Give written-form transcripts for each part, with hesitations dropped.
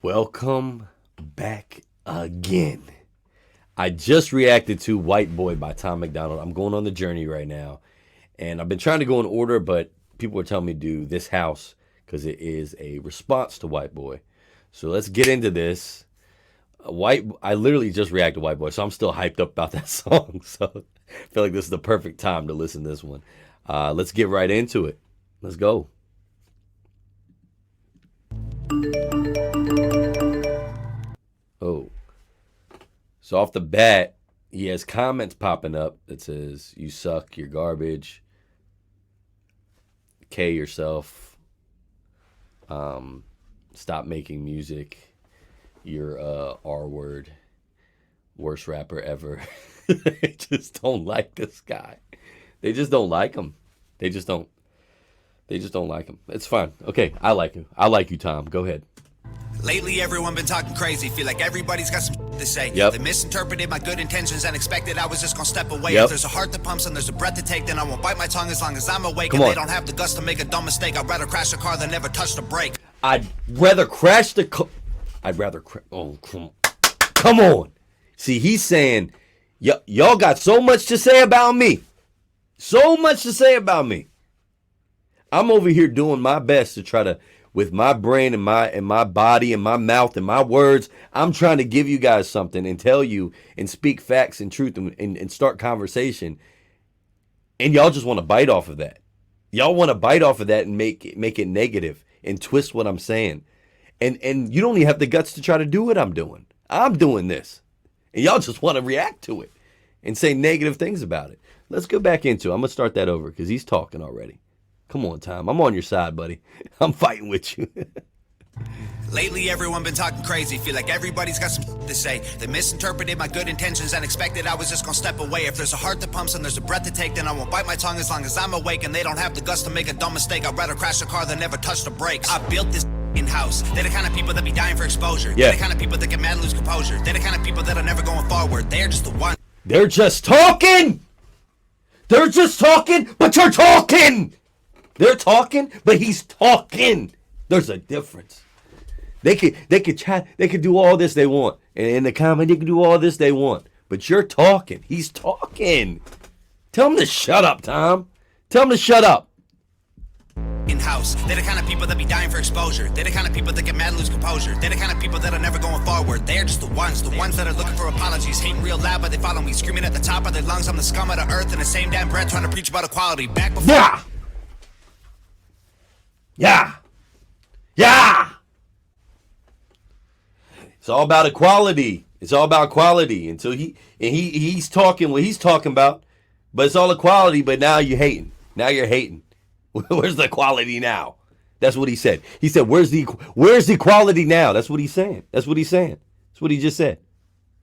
Welcome back again. I just reacted to White Boy by Tom Macdonald. I'm going on the journey right now. And I've been trying to go in order, but people are telling me to do This House because it is a response to White Boy. So let's get into this. I literally just reacted to White Boy, so I'm still hyped up about that song. So I feel like this is the perfect time to listen to this one. Let's get right into it. Let's go. Oh. So off the bat, he has comments popping up that says, "You suck, you're garbage, K yourself, stop making music, you're R word, worst rapper ever." They just don't like this guy. They just don't like him. They just don't like him. It's fine. Okay, I like him. I like you, Tom. Go ahead. Lately, everyone been talking crazy. Feel like everybody's got some to say. Yep. They misinterpreted my good intentions and expected I was just gonna step away. Yep. If there's a heart that pumps and there's a breath to take, then I won't bite my tongue as long as I'm awake. Come And on. they don't have the guts to make a dumb mistake. I'd rather crash a car than never touch the brake. I'd rather crash the car. Oh, come on. See, he's saying, y'all got so much to say about me. So much to say about me. I'm over here doing my best to try to, with my brain and my body and my mouth and my words, I'm trying to give you guys something and tell you and speak facts and truth and start conversation. And y'all just want to bite off of that. Y'all want to bite off of that and make it negative and twist what I'm saying. And you don't even have the guts to try to do what I'm doing. I'm doing this. And y'all just want to react to it and say negative things about it. Let's go back into it. I'm going to start that over because he's talking already. Come on, Tom. I'm on your side, buddy. I'm fighting with you. Lately, everyone been talking crazy. Feel like everybody's got some to say. They misinterpreted my good intentions and expected I was just gonna step away. If there's a heart that pumps and there's a breath to take, then I won't bite my tongue as long as I'm awake. And they don't have the guts to make a dumb mistake. I'd rather crash a car than never touch the brakes. I built this in-house. They're the kind of people that be dying for exposure. Yeah. They're the kind of people that get mad and lose composure. They're the kind of people that are never going forward. They're just the one. They're just talking. They're just talking, but you're talking. They're talking, but he's talking. There's a difference. They could chat. They could do all this they want. And in the comment, they could do all this they want. But you're talking. He's talking. Tell him to shut up, Tom. Tell him to shut up. In-house. They're the kind of people that be dying for exposure. They're the kind of people that get mad and lose composure. They're the kind of people that are never going forward. They're just the ones that are looking for apologies. Hating real loud, but they follow me. Screaming at the top of their lungs, I'm the scum of the earth. In the same damn breath, trying to preach about equality. Back before... Yeah. Yeah. Yeah. It's all about equality. It's all about equality until he's talking what he's talking about, but it's all equality. But now you're hating. Now you're hating. Where's the equality now? That's what he said. He said, "Where's the equality now?" That's what he's saying. That's what he's saying. That's what he just said.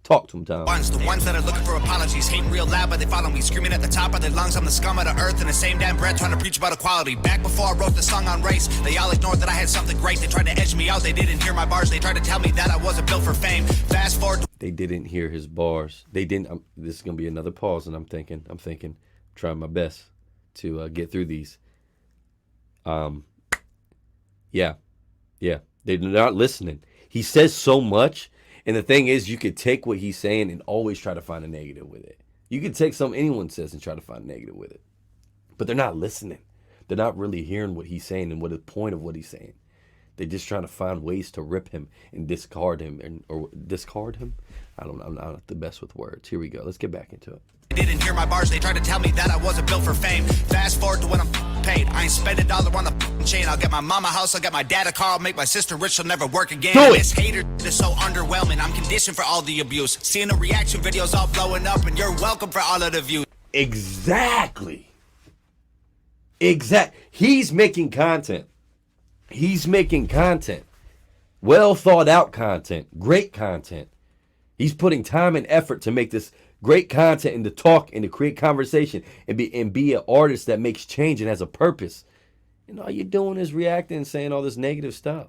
Talk to him, Tom. The ones that are looking for apologies, hating real loud, but they follow me, screaming at the top of their lungs, I'm the scum of the earth, in the same damn breath, trying to preach about equality. Back before I wrote the song on race, they all ignored that I had something great. They tried to edge me out, they didn't hear my bars, they tried to tell me that I wasn't built for fame. Fast forward. They didn't hear his bars. They didn't. This is gonna be another pause, and I'm thinking, trying my best to get through these. Yeah. They're not listening. He says so much. And the thing is, you could take what he's saying and always try to find a negative with it. You could take something anyone says and try to find a negative with it. But they're not listening. They're not really hearing what he's saying and what the point of what he's saying. They're just trying to find ways to rip him and discard him or discard him. I don't know. I'm not the best with words. Here we go. Let's get back into it. They didn't hear my bars, they tried to tell me that I wasn't built for fame. Fast forward to when I'm paid. I ain't spend $1 on the chain. I'll get my mama a house, I'll get my dad a car, I'll make my sister rich, she'll never work again. Do it. This hater is so underwhelming. I'm conditioned for all the abuse. Seeing the reaction videos all blowing up, and you're welcome for all of the views. Exactly. He's making content. Well thought out content. Great content. He's putting time and effort to make this great content and to talk and to create conversation and be an artist that makes change and has a purpose. And all you're doing is reacting and saying all this negative stuff.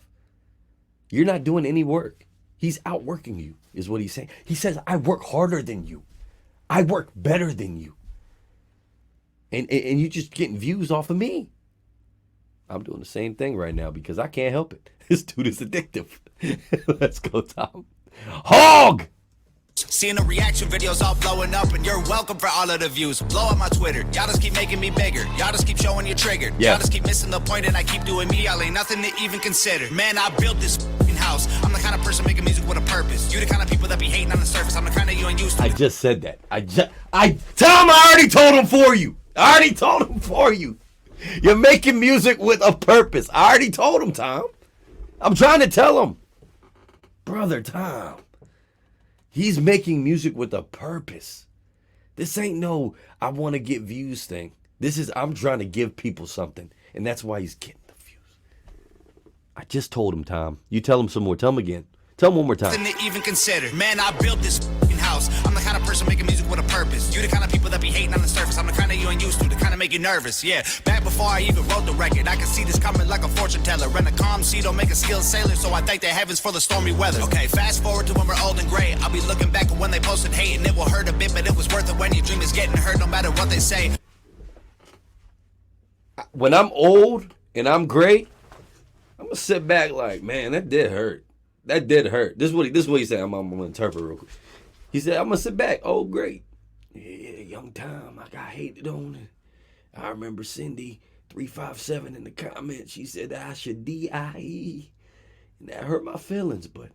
You're not doing any work. He's outworking you, is what he's saying. He says, I work harder than you. I work better than you. And you're just getting views off of me. I'm doing the same thing right now because I can't help it. This dude is addictive. Let's go, Tom. Hog! Seeing the reaction videos all blowing up, and you're welcome for all of the views. Blow up my Twitter. Y'all just keep making me bigger. Y'all just keep showing you're triggered. Yeah. Y'all just keep missing the point, and I keep doing me. Y'all ain't nothing to even consider. Man, I built this f***ing house. I'm the kind of person making music with a purpose. You the kind of people that be hating on the surface. I'm the kind of you ain't used to. I just said that. Tom, I already told him for you. I already told him for you. You're making music with a purpose. I already told him, Tom. I'm trying to tell him. Brother Tom. He's making music with a purpose. This ain't no I want to get views thing. This is I'm trying to give people something. And that's why he's getting the views. I just told him, Tom. You tell him some more. Tell him again. Tell him one more time. Nothing to even consider. Man, I built this f***ing house. I'm the kind of person making music with a purpose. You the kind of people that be hating on the surface. I'm the kind of you ain't used to, the kind of make you nervous. Yeah, back before I even wrote the record, I could see this coming like a fortune teller. And a calm sea don't make a skilled sailor, so I thank the heavens for the stormy weather. Okay, fast forward to when we're old and gray. I'll be looking back at when they posted hate, and it will hurt a bit, but it was worth it when your dream is getting hurt no matter what they say. When I'm old and I'm great, I'm going to sit back like, man, that did hurt. That did hurt. This is what he said. I'm going to interpret real quick. He said, I'm going to sit back. Oh, great. Yeah, young Tom, I got hated on it. I remember Cindy 357 in the comments. She said that I should DIE. And that hurt my feelings, but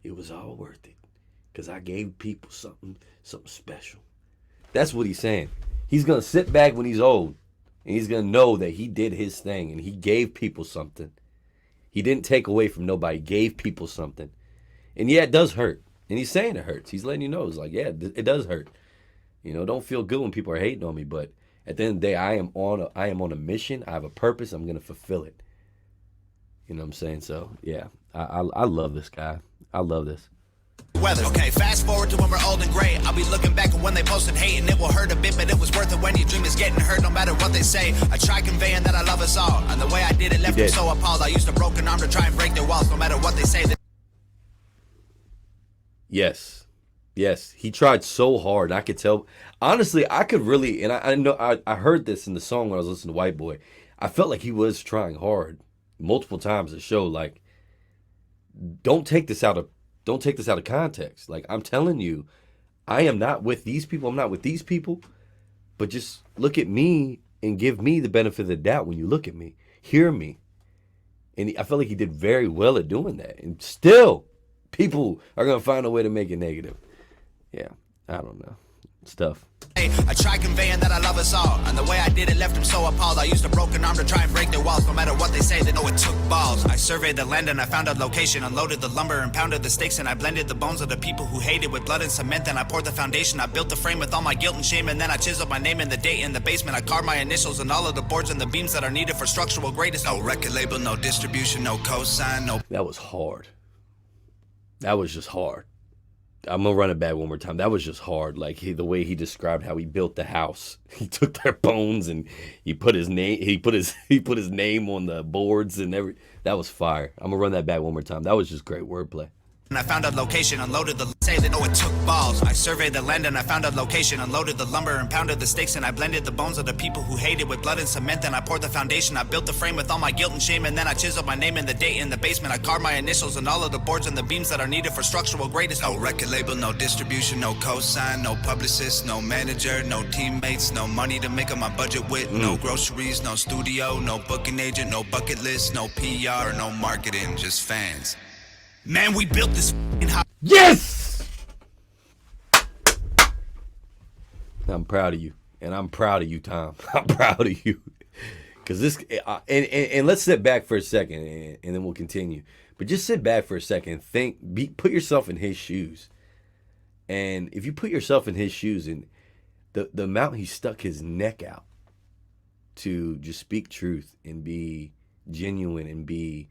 it was all worth it. Because I gave people something special. That's what he's saying. He's going to sit back when he's old. And he's going to know that he did his thing. And he gave people something. He didn't take away from nobody. He gave people something. And yeah, it does hurt. And he's saying it hurts. He's letting you know. It's like, yeah, it does hurt. You know, don't feel good when people are hating on me. But at the end of the day, I am on a mission. I have a purpose. I'm going to fulfill it. You know what I'm saying? So, yeah, I love this guy. I love this. Weather. Okay, fast forward to when we're old and gray. I'll be looking back at when they posted hate, and it will hurt a bit, but it was worth it when your dream is getting hurt no matter what they say. I try conveying that I love us all, and the way I did it left them so appalled. I used a broken arm to try and break their walls no matter what they say. Yes. He tried so hard. I could tell. Honestly, I could really, and I know I heard this in the song when I was listening to White Boy. I felt like he was trying hard multiple times to show, like, don't take this out of context. Like, I'm telling you, I am not with these people. I'm not with these people. But just look at me and give me the benefit of the doubt when you look at me. Hear me. And I felt like he did very well at doing that. And still, people are going to find a way to make it negative. Yeah, I don't know. It's tough. I try conveying that I love us all, and the way I did it left them so appalled. I used a broken arm to try and break their walls no matter what they say. They know it took balls. I surveyed the land and I found a location, unloaded the lumber and pounded the stakes, and I blended the bones of the people who hated with blood and cement. Then I poured the foundation. I built the frame with all my guilt and shame, and then I chiseled my name and the date in the basement. I carved my initials and all of the boards and the beams that are needed for structural greatness. No record label, no distribution, no cosign, no. That was hard. That was just hard. I'm gonna run it back one more time. That was just hard. Like the way he described how he built the house. He took their bones and he put his name. He put his name on the boards and every. That was fire. I'm gonna run that back one more time. That was just great wordplay. And I found a location, unloaded the say they know it took balls. I surveyed the land and I found a location, unloaded the lumber and pounded the stakes, and I blended the bones of the people who hated with blood and cement. Then I poured the foundation. I built the frame with all my guilt and shame, and then I chiseled my name and the date in the basement. I carved my initials and all of the boards and the beams that are needed for structural greatness. No record label, no distribution, no cosign, no publicist, no manager, no teammates, no money to make up my budget with, no groceries, no studio, no booking agent, no bucket list, no PR, no marketing, just fans. Man, we built this f***ing house. Yes! I'm proud of you. And I'm proud of you, Tom. I'm proud of you. Because this, and let's sit back for a second and then we'll continue. But just sit back for a second and put yourself in his shoes. And if you put yourself in his shoes and the amount he stuck his neck out to just speak truth and be genuine and be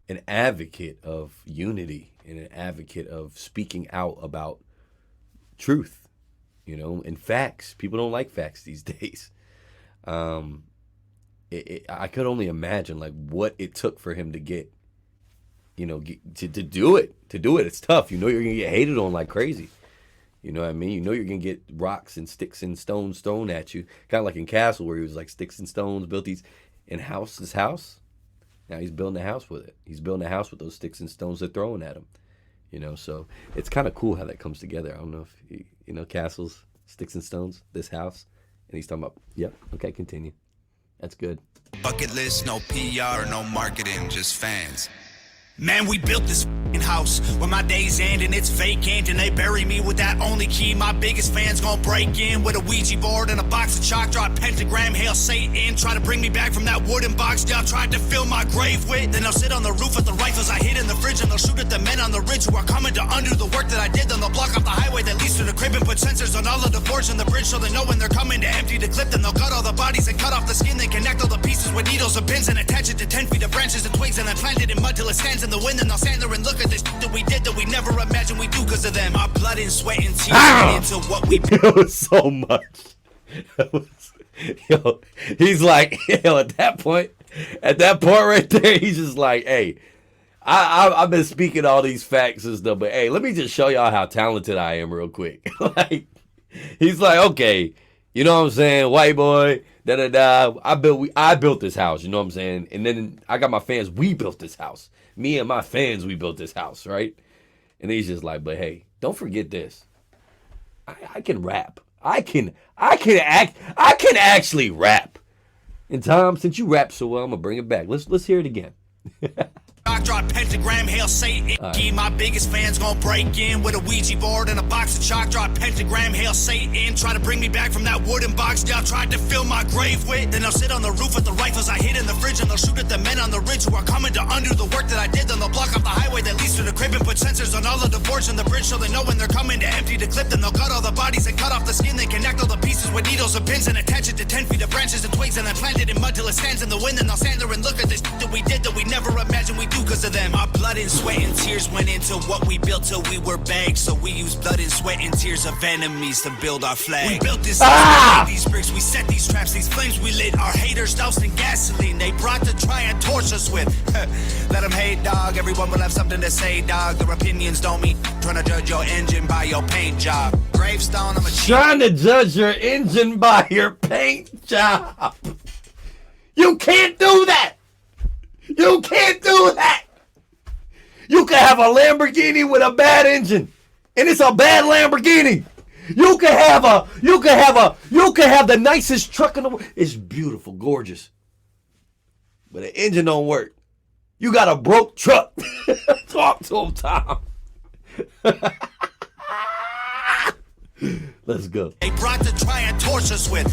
an advocate of unity and an advocate of speaking out about truth, you know, and facts. People don't like facts these days. I could only imagine like what it took for him to get, you know, to do it. To do it, it's tough. You know you're going to get hated on like crazy. You know what I mean? You know you're going to get rocks and sticks and stones thrown at you. Kind of like in Castle where he was like sticks and stones, built these. and his house. Now he's building a house with it. He's building a house with those sticks and stones they're throwing at him. You know, so it's kind of cool how that comes together. I don't know if you know, castles, sticks and stones, this house. And he's talking about, yep, okay, continue. That's good. Bucket list, no PR, no marketing, just fans. Man, we built this house where my days end and it's vacant, and they bury me with that only key. My biggest fans gon' break in with a Ouija board and a box of chalk, draw a pentagram, hail Satan, try to bring me back from that wooden box y'all tried to fill my grave with. Then they'll sit on the roof with the rifles I hid in the fridge, and they'll shoot at the men on the ridge who are coming to undo the work that I did. Then they'll block off the highway that leads to the crib and put sensors on all of the boards on the bridge, so they know when they're coming to empty the clip. Then they'll cut all the bodies and cut off the skin, then connect all the pieces with needles and pins and attach it to 10 feet of branches and twigs, and then plant it in mud till it stands in the wind. And they'll stand there and look at this that we did that we never imagined we do because of them. Our blood and sweat and tears into what we It was so much. Yo, he's like, yo, at that point right there, he's just like, hey, I've been speaking all these facts and stuff, but hey, let me just show y'all how talented I am real quick. Like, he's like, okay, you know what I'm saying, white boy, I built this house, you know what I'm saying, and then I got my fans, we built this house. Me and my fans, we built this house, right? And he's just like, but hey, don't forget this. I can rap. I can actually rap. And Tom, since you rap so well, I'm gonna bring it back. Let's hear it again. Draw a pentagram, hail Satan. Right. My biggest fans gon' break in with a Ouija board and a box of chalk. Draw a pentagram, hail Satan. Try to bring me back from that wooden box y'all tried to fill my grave with. Then they'll sit on the roof with the rifles I hid in the fridge, and they'll shoot at the men on the ridge who are coming to undo the work that I did. Then they'll block off the highway that leads to the crib and put sensors on all of the boards on the bridge, so they know when they're coming to empty the clip. Then they'll cut all the bodies and cut off the skin, then connect all the pieces with needles and pins and attach it to 10 feet of branches and twigs, and then plant it in mud till it stands in the wind. And they'll stand there and look at this that we did that we never imagined we do because of them. Our blood and sweat and tears went into what we built till we were bagged, so we used blood and sweat and tears of enemies to build our flag. We built this house, we made these bricks, we set these traps, these flames we lit. Our haters doused in gasoline they brought to try and torch us with. Let them hate, dog, everyone will have something to say, dog. Their opinions don't mean trying to judge your engine by your paint job. Gravestone, I'm a trying to judge your engine by your paint job. You can't do that. You can't do that. You can have a Lamborghini with a bad engine, and it's a bad Lamborghini. You can have the nicest truck in the world. It's beautiful, gorgeous, but the engine don't work. You got a broke truck. Talk to him, Tom. Let's go. They brought to try and torch us with.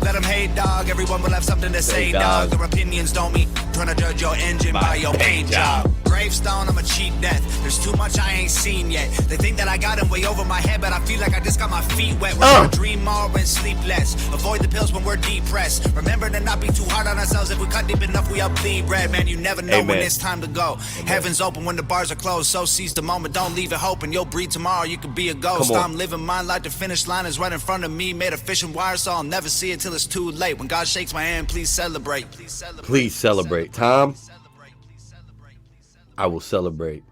Let them hate, dog. Everyone will have something to say, dog. Their opinions don't mean trying to judge your engine by your paint job. Gravestone, I'm a cheap death. There's too much I ain't seen yet. They think that I got them way over my head, but I feel like I just got my feet wet. We're gonna dream more and sleep less. Avoid the pills when we're depressed. Remember to not be too hard on ourselves. If we cut deep enough, we up bleed red. Man, you never know when it's time to go. Heaven's open when the bars are closed, so seize the moment. Don't leave it hoping you'll breathe tomorrow. You could be a ghost. I'm living mine like the finish line is right in front of me. Made a fishing wire, so I'll never see it till it's too late. When God shakes my hand, please celebrate. Please celebrate. Tom, I will celebrate.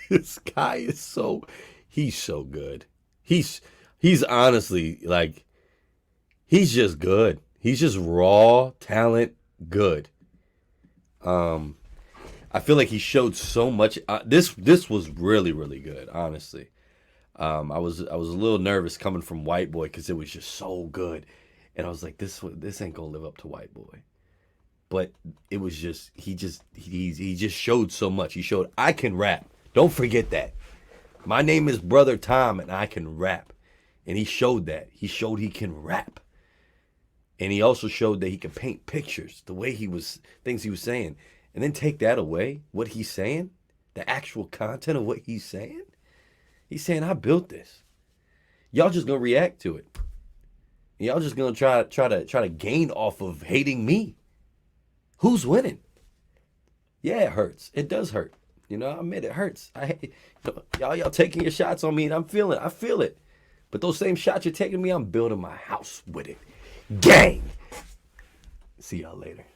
This guy is he's so good. He's honestly, like, he's just good. He's just raw talent good. I feel like he showed so much. This was really, really good, honestly. I was a little nervous coming from White Boy because it was just so good, and I was like, this ain't gonna live up to White Boy. But it was just he just showed so much. He showed I can rap. Don't forget that. My name is Brother Tom, and I can rap, and he showed that. He showed he can rap, and he also showed that he can paint pictures. The way things he was saying, and then take that away, what he's saying, the actual content of what he's saying. He's saying, I built this. Y'all just gonna react to it. Y'all just gonna try to gain off of hating me. Who's winning? Yeah, it hurts. It does hurt. You know, I admit it hurts. Y'all taking your shots on me, and I feel it. But those same shots you're taking me, I'm building my house with it. Gang. See y'all later.